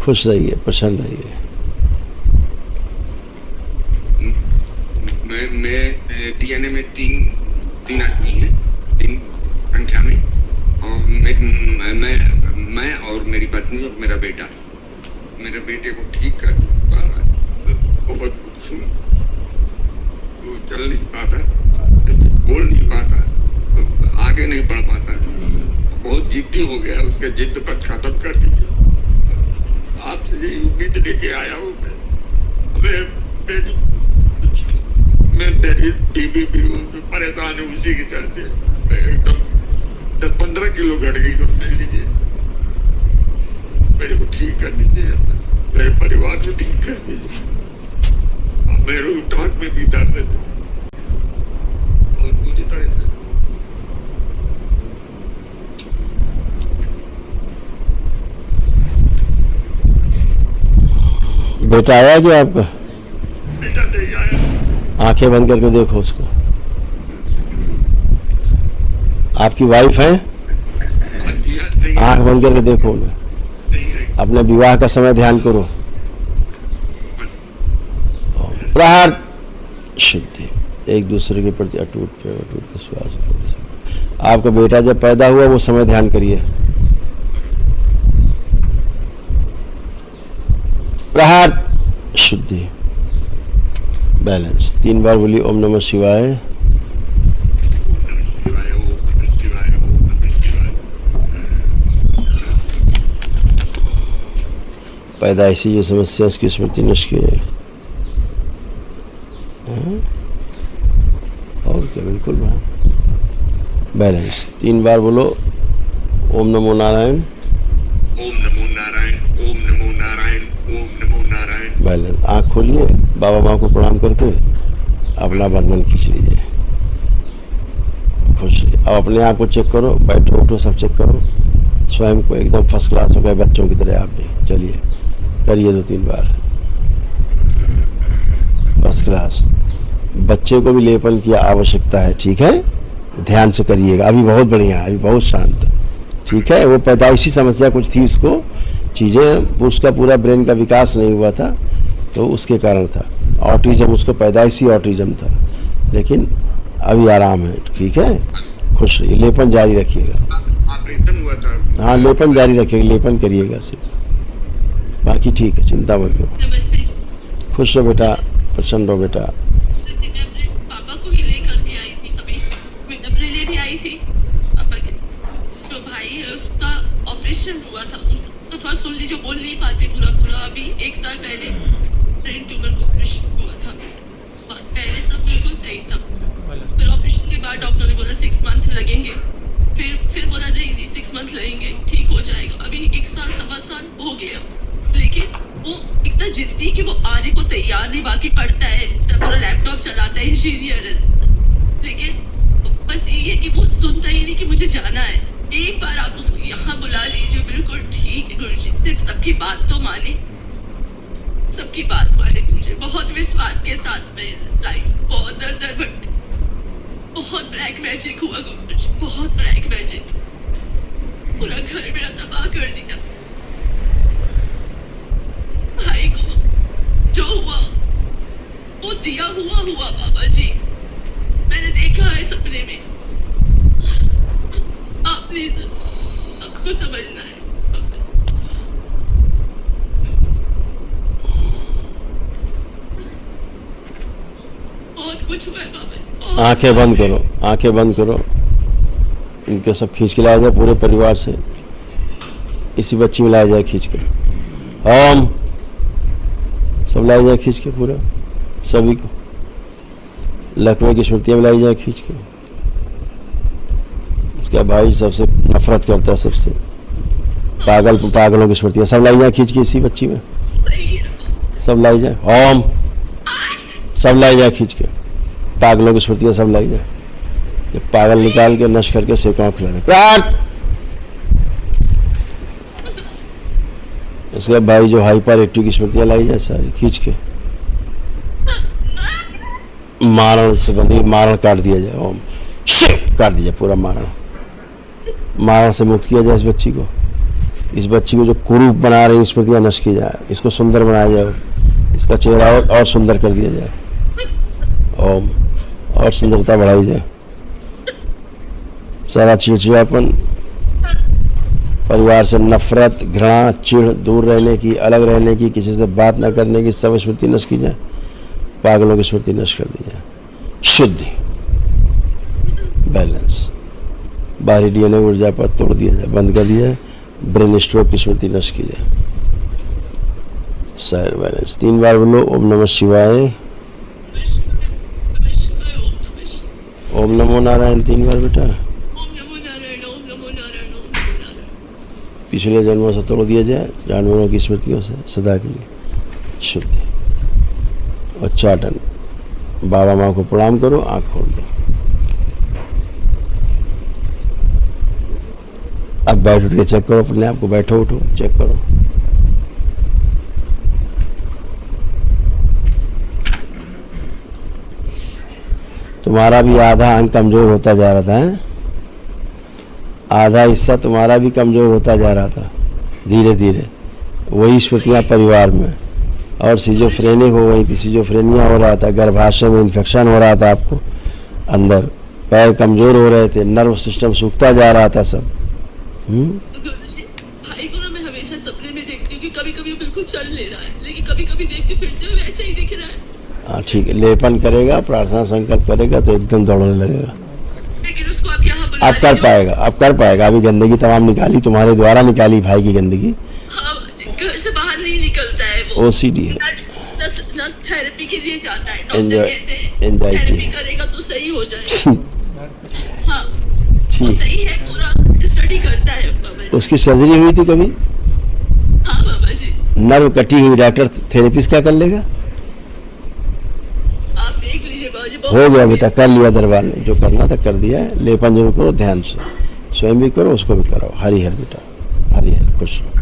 खुश रहिए, प्रसन्न रहिए। मैं डीएनए में तीन आदमी हैं, तीन संख्या में, और मैं और मेरी पत्नी और मेरा बेटा। मेरे बेटे को ठीक कर चुका है, बहुत कुछ, वो चल नहीं पाता, बोल नहीं पाता, आगे नहीं बढ़ पाता, बहुत जिद्दी हो गया। उसके जिद पर खत्म कर दीजिए, आपसे यही उम्मीद लेके आया हूँ। मैं मेरी टीबी भी परेशान है, उसी के चलते एकदम 10-15 किलो घट गई। तो मिल लीजिए, मेरे को ठीक कर दीजिए, मेरे परिवार को ठीक कर दीजिए। मेरे टांग में भी दर्द है और पूरी तरह से। बेटा आया क्या आपका? बेटा नहीं आया। आंखें बंद करके देखो उसको। आपकी वाइफ है? आंख बंद करके देखो उन्हें। अपने विवाह का समय ध्यान करो। प्रहार शुद्धि, एक दूसरे के प्रति अटूट विश्वास। आपका बेटा जब पैदा हुआ वो समय ध्यान करिए। प्रहार शुद्धि, बैलेंस। 3 बार बोली ओम नमः शिवाय। पैदाइशी जो समस्या उसकी स्मृति नष्ट की जाए। और क्या, बिल्कुल बैलेंस। 3 बार बोलो ओम नमो नारायण, ओम नमो नारायण, ओम नमो नारायण, ओम नमो नारायण। बैलेंस। आँख खोलिए, बाबा माँ को प्रणाम करके अपना बंधन खींच लीजिए। खुश। अब अपने आप को चेक करो, बैठो उठो सब चेक करो, स्वयं को एकदम फर्स्ट क्लास हो गए बच्चों की तरह आप भी। चलिए करिए 2-3 बार फर्स्ट क्लास। बच्चे को भी लेपन की आवश्यकता है, ठीक है, ध्यान से करिएगा। अभी बहुत बढ़िया, अभी बहुत शांत, ठीक है। वो पैदाइशी समस्या कुछ थी, उसको चीज़ें, उसका पूरा ब्रेन का विकास नहीं हुआ था तो उसके कारण था। ऑटिज्म, उसको पैदाइशी ऑटिज्म था, लेकिन अभी आराम है, ठीक है। खुश रहिए, लेपन जारी रखिएगा। ऑपरेशन हुआ था। हाँ, लेपन जारी रखिएगा, लेपन करिएगा सिर्फ, बाकी ठीक है, चिंता मत करो। नमस्ते। खुश रहो बेटा, प्रसन्न रहो बेटा। जी, मैं अपने पापा को ही लेकर के आई थी, अभी मैं अपने लिए भी आई थी। पापा के जो भाई है उसका ऑपरेशन हुआ था, तो थोड़ा सुन लीजिए, बोल नहीं पाते पूरा। अभी 1 साल पहले ब्रेन ट्यूमर का ऑपरेशन हुआ था, और पहले सब बिल्कुल सही था। फिर ऑपरेशन के बाद डॉक्टर ने बोला 6 मंथ लगेंगे, फिर बोला नहीं 6 मंथ लगेंगे, ठीक हो जाएगा। अभी 1 साल 1.25 साल हो गया, लेकिन वो इतना जिद्दी कि वो आने को तैयार नहीं। बाकी पढ़ता है, पूरा लैपटॉप चलाता है, इंजीनियर है, लेकिन बस ये है कि वो सुनता ही नहीं कि मुझे जाना है। एक बार आप उसको यहाँ बुला लीजिए, बिल्कुल ठीक है गुरुजी, सिर्फ सबकी बात तो माने, सबकी बात माने गुरुजी। बहुत विश्वास के साथ में लाइफ बहुत दर भट, बहुत ब्लैक मैजिक हुआ गुरुजी, बहुत ब्लैक मैजिक। पूरा घर मेरा तबाह कर दिया। भाई को जो हुआ वो दिया हुआ बाबा जी, मैंने देखा है सपने में। आप प्लीज, आपको समझना है। बहुत कुछ हुआ है बाबा जी। आंखें बंद करो, आंखें बंद करो। इनके सब खींच के लाया जाए पूरे परिवार से, इसी बच्ची में लाया जाए खींच के। ओम, सब लाई जाए खींच के पूरा, सभी को। लखनऊ की स्मृतियाँ लाई जाए खींच के। उसका भाई सबसे नफरत करता है, सबसे पागलों की स्मृतियाँ सब लाई जाए खींच के इसी बच्ची में, सब लाई जाए। ओम, सब लाई जाए खींच के, पागलों की स्मृतियाँ सब लाई जाए। ये पागल निकाल के नश करके सेकाओं खिला दे। प्राण। इसके भाई जो हाइपर एक्टिव की स्मृतियाँ लाई जाए सारी खींच के। मारण से बंदी, मारण काट दिया जाए। ओम शिव काट दिया पूरा मारण, मारण से मुक्त किया जाए इस बच्ची को। इस बच्ची को जो कुरूप बना रही स्मृतियाँ नष्ट की जाए, इसको सुंदर बनाया जाए, इसका चेहरा और सुंदर कर दिया जाए, और सुंदरता बढ़ाई जाए। सारा चिड़चिड़ापन, परिवार से नफरत, घृणा, चिढ़, दूर रहने की, अलग रहने की, किसी से बात न करने की, सब स्मृति नष्ट की जाए। पागलों की स्मृति नष्ट कर दी जाए। शुद्धि, बैलेंस, बाहरी डीएनए ऊर्जा पर तोड़ दिया जाए, बंद कर दिया जाए। ब्रेन स्ट्रोक की स्मृति नष्ट की जाए। साइड बैलेंस 3 बार बोलो। ओम नमः शिवाय, ओम नमो नारायण 3 बार बेटा। पिछले जन्मों से तोड़ दिया जाए, जानवरों की स्मृतियों से सदा के लिए शुद्धि। उच्चाटन, बाबा माँ को प्रणाम करो, आँख खोल दो। अब बैठ उठ के चेक करो अपने आप को, बैठो उठो चेक करो। तुम्हारा भी आधा अंग कमजोर होता जा रहा था, है? आधा हिस्सा तुम्हारा भी कमजोर होता जा रहा था धीरे धीरे। वही स्मृतियाँ परिवार में, और सिजोफ्रेनिक हो गई थी, सिजोफ्रेनिया हो रहा था, गर्भाशय में इन्फेक्शन हो रहा था, आपको अंदर पैर कमजोर हो रहे थे, नर्व सिस्टम सूखता जा रहा था सब। गुरुजी, भाई को ना मैं हमेशा सपने में देखती हूँ कि कभी कभी बिल्कुल चल ले रहा है, लेकिन कभी कभी देखती फिर से वैसे ही दिख रहा है। हाँ ठीक है, लेपन करेगा, प्रार्थना संकल्प करेगा तो एकदम दौड़ने लगेगा। लेकिन उसको अब यहाँ बुला अब कर पाएगा, अब कर पाएगा। अभी गंदगी तमाम निकाली, तुम्हारे द्वारा निकाली भाई की गंदगी। हाँ, घर से बाहर नहीं निकलता है वो। ओसीडी है, नस थेरेपी के लिए जाता है, डॉक्टर Enjoy- कहते हैं anxiety। थेरेपी करेगा तो सही हो जाएगा। हाँ, वो ठीक। सही है, पूरा स्टडी करता है बाबा जी। उसकी सर्जरी हुई थी कभी? हाँ बाबा जी, नर्व कटी हुई, डॉक्टर थेरेपिस्ट क्या कर लेगा? आप देख लीजिए बाबा जी। हो गया बेटा, कर लिया दरबार ने, जो करना था कर दिया है। लेपन जरूर करो ध्यान से, स्वयं भी करो, उसको भी कराओ। हरि हर बेटा, हरि हर, खुश रहो।